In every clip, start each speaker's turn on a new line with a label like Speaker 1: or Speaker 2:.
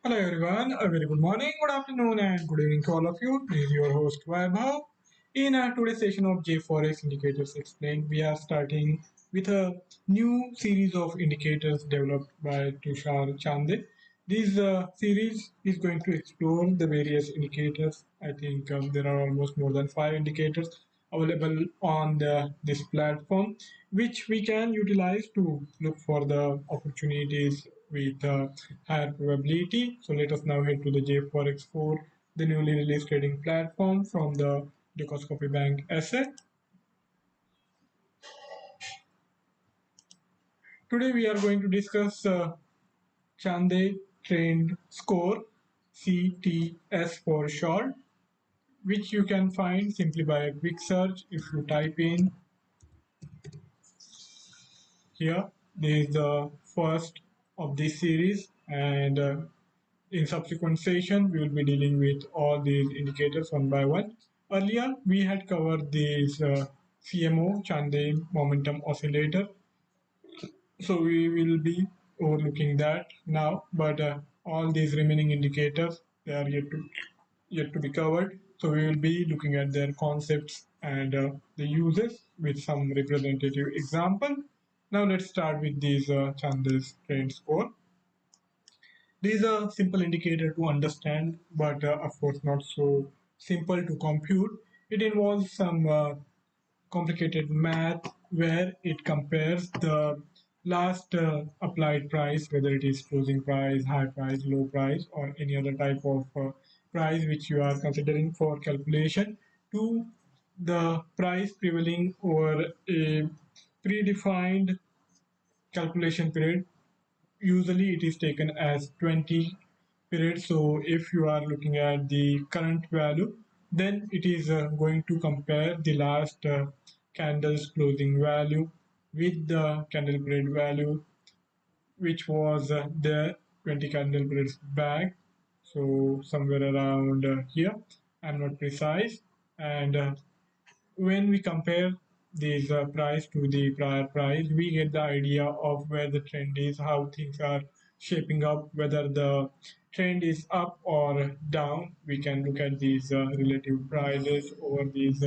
Speaker 1: Hello everyone, a very good morning, good afternoon, and good evening to all of you. This is your host Vaibhav. In today's session of JForex Indicators Explained, we are starting with a new series of indicators developed by Tushar Chande. This series is going to explore the various indicators. I think there are almost more than 5 indicators available on this platform, which we can utilize to look for the opportunities with higher probability. So let us now head to the JForex 4, the newly released trading platform from the Dukascopy Bank SA. Today we are going to discuss Chande Trend Score, CTS for short, which you can find simply by a quick search. If you type in here, this is the first of this series, and in subsequent session, we will be dealing with all these indicators one by one. Earlier, we had covered this CMO, Chande Momentum Oscillator. So we will be overlooking that now, but all these remaining indicators, they are yet to be covered. So we will be looking at their concepts and the uses with some representative example. Now let's start with these Chande's trend score. These are simple indicator to understand, but of course not so simple to compute. It involves some complicated math where it compares the last applied price, whether it is closing price, high price, low price, or any other type of price which you are considering for calculation, to the price prevailing over a predefined calculation period. Usually it is taken as 20 periods. So if you are looking at the current value, then it is going to compare the last candle's closing value with the candle period value, which was there 20 candle periods back. So somewhere around here, I'm not precise. And when we compare this price to the prior price, we get the idea of where the trend is, how things are shaping up, whether the trend is up or down. We can look at these relative prices over these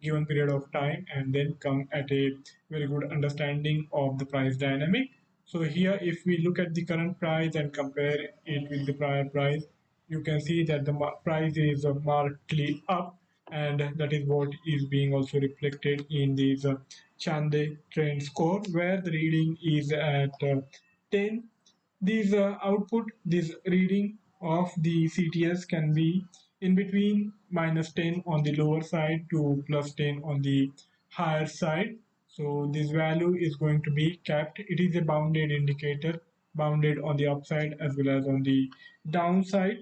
Speaker 1: given period of time and then come at a very good understanding of the price dynamic. So here, if we look at the current price and compare it with the prior price, you can see that the price is markedly up, and that is what is being also reflected in this Chande trend score, where the reading is at 10. This output, this reading of the CTS can be in between -10 on the lower side to +10 on the higher side. So this value is going to be capped. It is a bounded indicator, bounded on the upside as well as on the downside.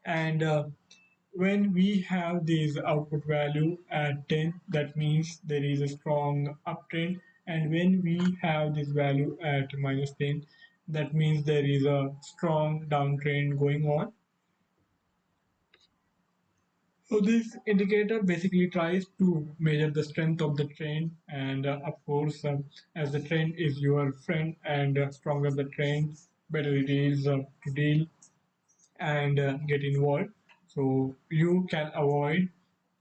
Speaker 1: And when we have this output value at 10, that means there is a strong uptrend. And when we have this value at -10, that means there is a strong downtrend going on. So this indicator basically tries to measure the strength of the trend, and of course, as the trend is your friend, and stronger the trend, better it is to deal and get involved. So you can avoid,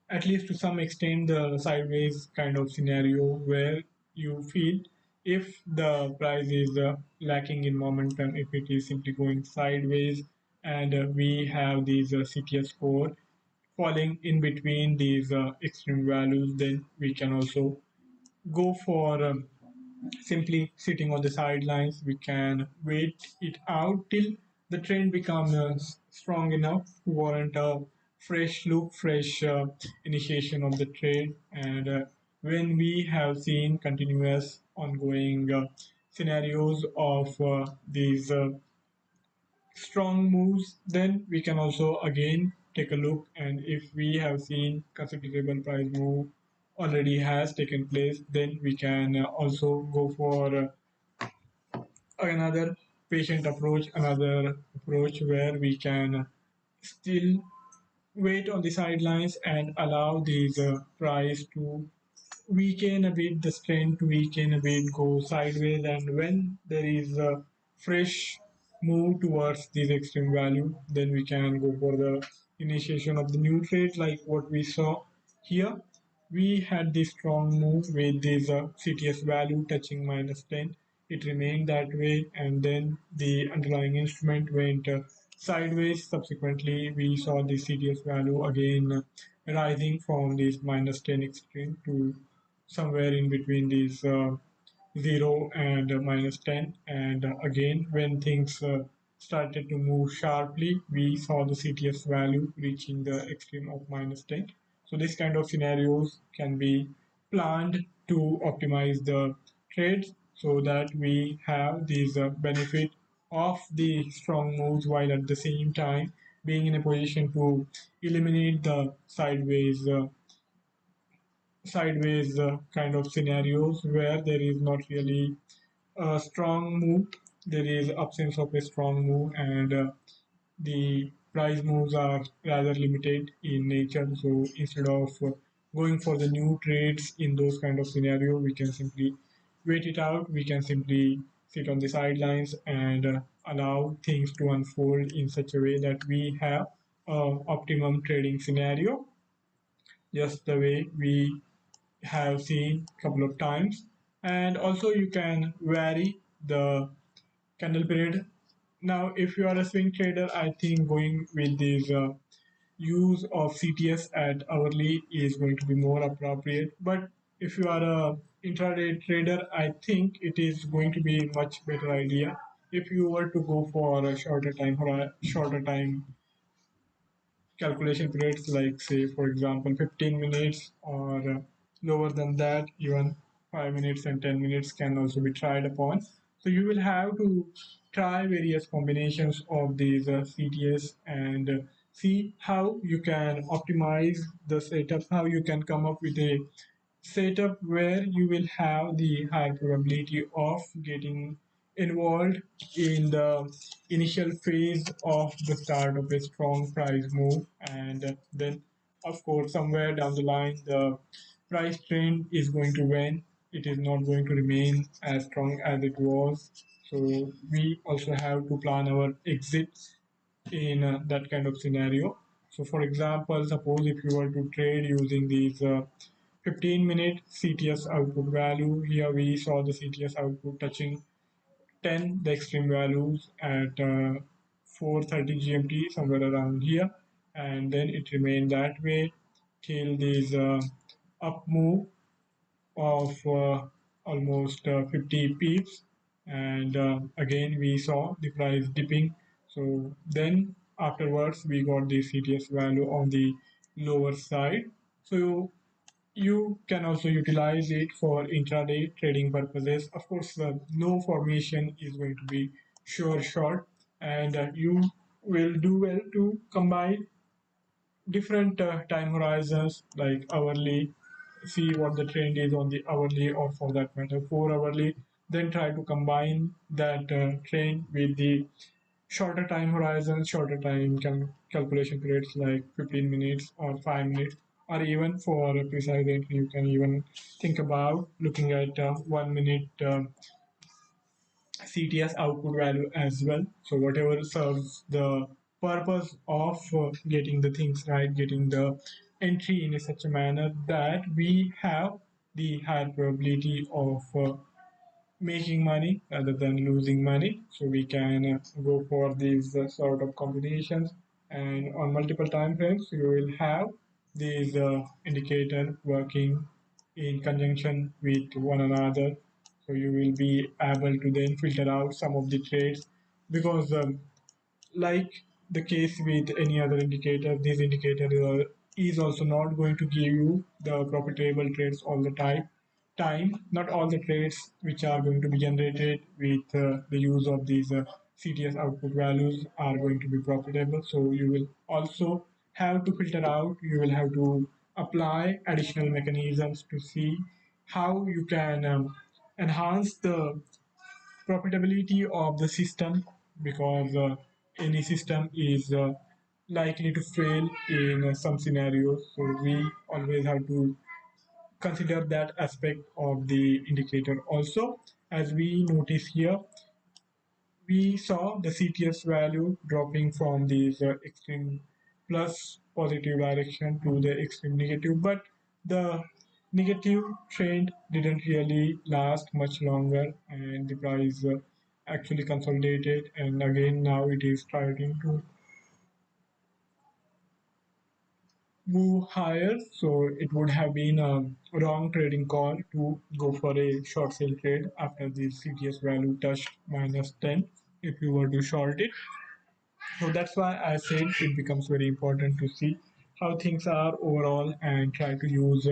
Speaker 1: at least to some extent, the sideways kind of scenario where you feel if the price is lacking in momentum, if it is simply going sideways, and we have these CTS score falling in between these extreme values, then we can also go for simply sitting on the sidelines. We can wait it out till the trend becomes strong enough to warrant a fresh look, fresh initiation of the trade. And when we have seen continuous ongoing scenarios of these strong moves, then we can also again take a look. And if we have seen considerable price move already has taken place, then we can also go for another patient approach, another approach where we can still wait on the sidelines and allow these price to weaken a bit, the strength to weaken a bit, go sideways. And when there is a fresh move towards this extreme value, then we can go for the initiation of the new trade like what we saw here. We had this strong move with this CTS value touching minus 10. It remained that way, and then the underlying instrument went sideways. Subsequently, we saw the CTS value again rising from this minus 10 extreme to somewhere in between these 0 and minus 10. And again, when things started to move sharply, we saw the CTS value reaching the extreme of minus 10. So this kind of scenarios can be planned to optimize the trades so that we have these benefit of the strong moves while at the same time being in a position to eliminate the sideways kind of scenarios where there is not really a strong move. There is absence of a strong move, and the price moves are rather limited in nature. So instead of going for the new trades in those kind of scenario, we can simply wait it out. We can simply sit on the sidelines and allow things to unfold in such a way that we have a optimum trading scenario, just the way we have seen a couple of times. And also you can vary the candle period. Now if you are a swing trader, I think going with this use of CTS at hourly is going to be more appropriate. But if you are a intraday trader, I think it is going to be much better idea if you were to go for a shorter time calculation periods, like say for example 15 minutes, or lower than that, even 5 minutes and 10 minutes can also be tried upon. So you will have to try various combinations of these CTS and see how you can optimize the setup, how you can come up with a setup where you will have the high probability of getting involved in the initial phase of the start of a strong price move. And then of course somewhere down the line the price trend is going to wane. It is not going to remain as strong as it was. So we also have to plan our exits in that kind of scenario. So for example, suppose if you were to trade using these 15-minute CTS output value, here we saw the CTS output touching 10, the extreme values at 4:30 GMT, somewhere around here, and then it remained that way till this up move of almost 50 pips, and again we saw the price dipping. So then afterwards we got the CTS value on the lower side. So you can also utilize it for intraday trading purposes. Of course, no formation is going to be sure short, and you will do well to combine different time horizons like hourly, see what the trend is on the hourly, or for that matter 4 hourly, then try to combine that trend with the shorter time horizons, shorter time calculation periods like 15 minutes or 5 minutes, or even for a precise entry you can even think about looking at 1 minute CTS output value as well. So whatever serves the purpose of getting the things right, getting the entry in a such a manner that we have the higher probability of making money rather than losing money. So we can go for these sort of combinations, and on multiple time frames you will have these indicator working in conjunction with one another. So you will be able to then filter out some of the trades, because like the case with any other indicator, this indicator is also not going to give you the profitable trades all the time. Not all the trades which are going to be generated with the use of these CTS output values are going to be profitable. So you will also have to filter out, you will have to apply additional mechanisms to see how you can enhance the profitability of the system, because any system is likely to fail in some scenarios. So we always have to consider that aspect of the indicator also. As we notice here, we saw the CTS value dropping from these extreme plus positive direction to the extreme negative, but the negative trend didn't really last much longer, and the price actually consolidated, and again now it is starting to move higher. So it would have been a wrong trading call to go for a short sale trade after the CTS value touched minus 10 if you were to short it. So that's why I said it becomes very important to see how things are overall and try to use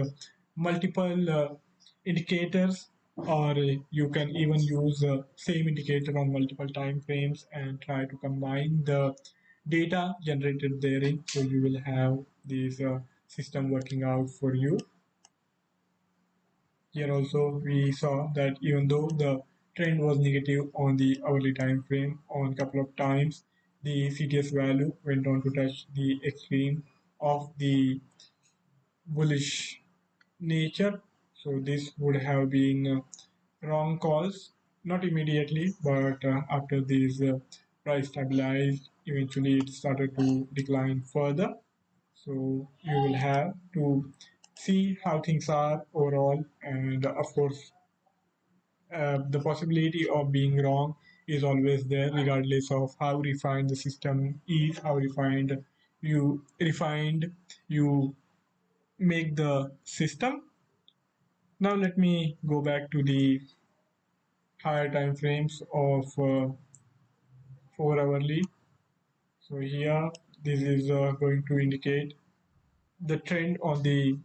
Speaker 1: multiple indicators, or you can even use same indicator on multiple time frames and try to combine the data generated therein, so you will have this system working out for you. Here also we saw that even though the trend was negative on the hourly time frame on a couple of times, the CTS value went on to touch the extreme of the bullish nature. So this would have been wrong calls, not immediately, but after these price stabilized, eventually it started to decline further. So you will have to see how things are overall, and of course the possibility of being wrong is always there, regardless of how refined the system is, how refined you make the system. Now let me go back to the higher time frames of 4 hourly. So here this is going to indicate the trend on the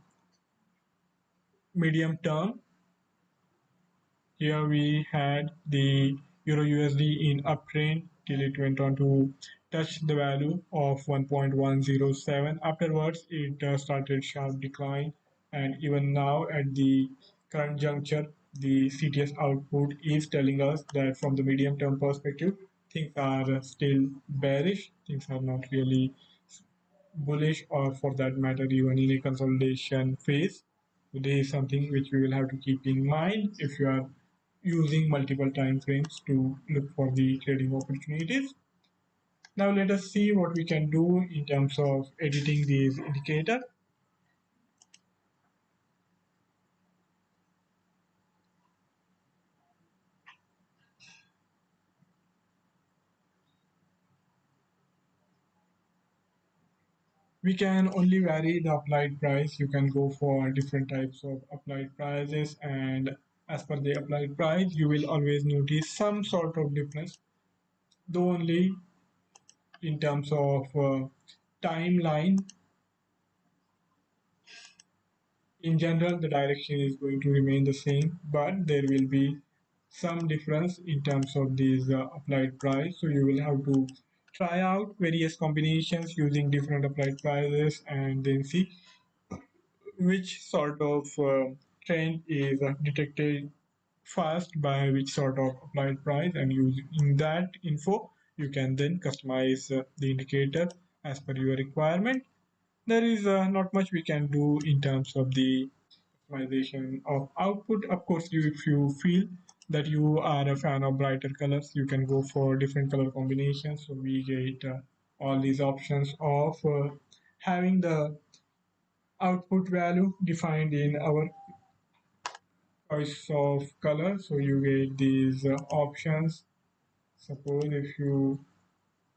Speaker 1: medium term. Here we had the Euro USD in uptrend till it went on to touch the value of 1.107. Afterwards, it started sharp decline, and even now at the current juncture, the CTS output is telling us that from the medium term perspective, things are still bearish. Things are not really bullish, or for that matter even in a consolidation phase. So this is something which we will have to keep in mind if you are using multiple time frames to look for the trading opportunities. Now let us see what we can do in terms of editing these indicator. We can only vary the applied price. You can go for different types of applied prices, and as per the applied price you will always notice some sort of difference, though only in terms of timeline. In general the direction is going to remain the same, but there will be some difference in terms of these applied price. So you will have to try out various combinations using different applied prices and then see which sort of trend is detected fast by which sort of applied price, and using that info you can then customize the indicator as per your requirement. There is not much we can do in terms of the customization of output. Of course, if you feel that you are a fan of brighter colors, you can go for different color combinations. So we get all these options of having the output value defined in our choice of color. So you get these options. Suppose if you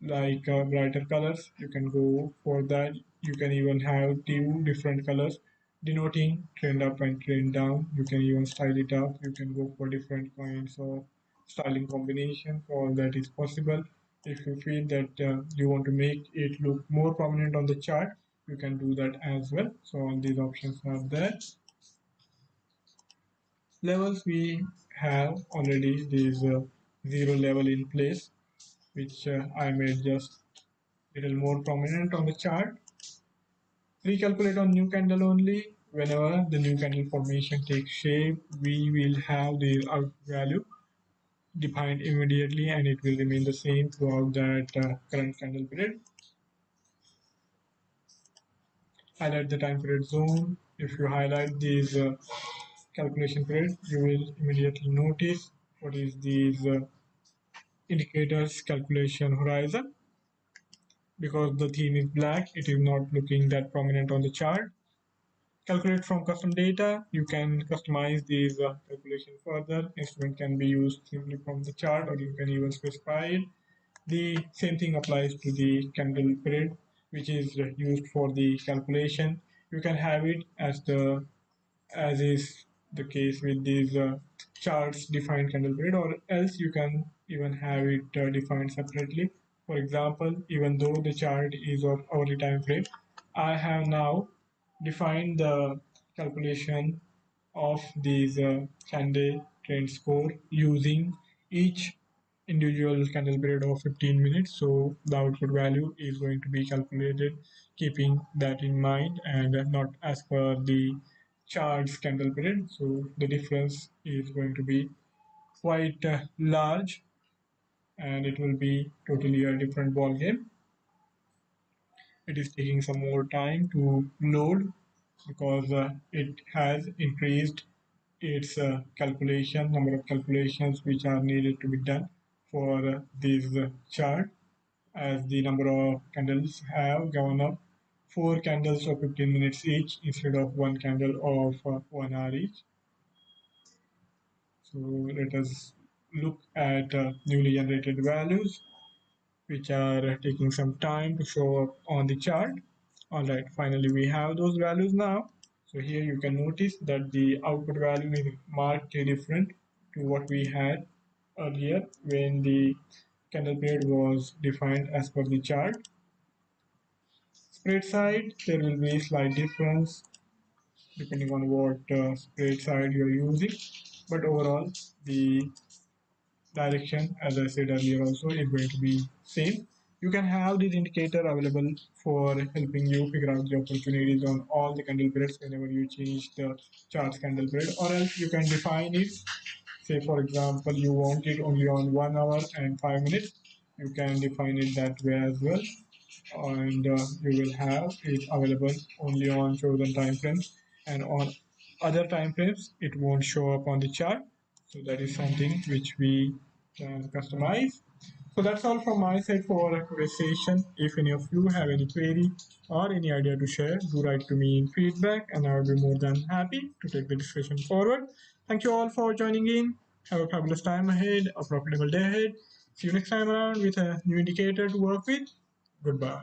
Speaker 1: like brighter colors, you can go for that. You can even have two different colors denoting trend up and trend down. You can even style it up. You can go for different kinds of styling combinations. All that is possible. If you feel that you want to make it look more prominent on the chart, you can do that as well. So all these options are there. Levels, we have already this zero level in place, which I made just little more prominent on the chart. Recalculate on new candle only. Whenever the new candle formation takes shape, we will have the out value defined immediately, and it will remain the same throughout that current candle period. Highlight the time period zone. If you highlight these calculation period, you will immediately notice what is these indicators calculation horizon. Because the theme is black, it is not looking that prominent on the chart. Calculate from custom data. You can customize these calculation further. Instrument can be used simply from the chart, or you can even specify it. The same thing applies to the candle period, which is used for the calculation. You can have it as is the case with these charts defined candle period, or else you can even have it defined separately. For example, even though the chart is of hourly time frame, I have now defined the calculation of these Chande trend score using each individual candle period of 15 minutes. So the output value is going to be calculated keeping that in mind and not as per the chart's candle period. So the difference is going to be quite large, and it will be totally a different ball game. It is taking some more time to load because it has increased its calculation number of calculations which are needed to be done for this chart, as the number of candles have gone up, four candles of 15 minutes each instead of one candle of 1 hour each. So let us look at newly generated values which are taking some time to show up on the chart. Alright, finally we have those values now. So here you can notice that the output value is markedly different to what we had earlier when the candle period was defined as per the chart. Spread side, there will be a slight difference depending on what spread side you're using, but overall the direction, as I said earlier, also is going to be same. You can have this indicator available for helping you figure out the opportunities on all the candle periods whenever you change the chart's candle period, or else you can define it. Say, for example, you want it only on 1 hour and 5 minutes. You can define it that way as well, and you will have it available only on chosen time frames, and on other time frames it won't show up on the chart. So that is something which we can customize. So that's all from my side for today's session. If any of you have any query or any idea to share, do write to me in feedback and I will be more than happy to take the discussion forward. Thank you all for joining in. Have a fabulous time ahead, a profitable day ahead. See you next time around with a new indicator to work with. Goodbye.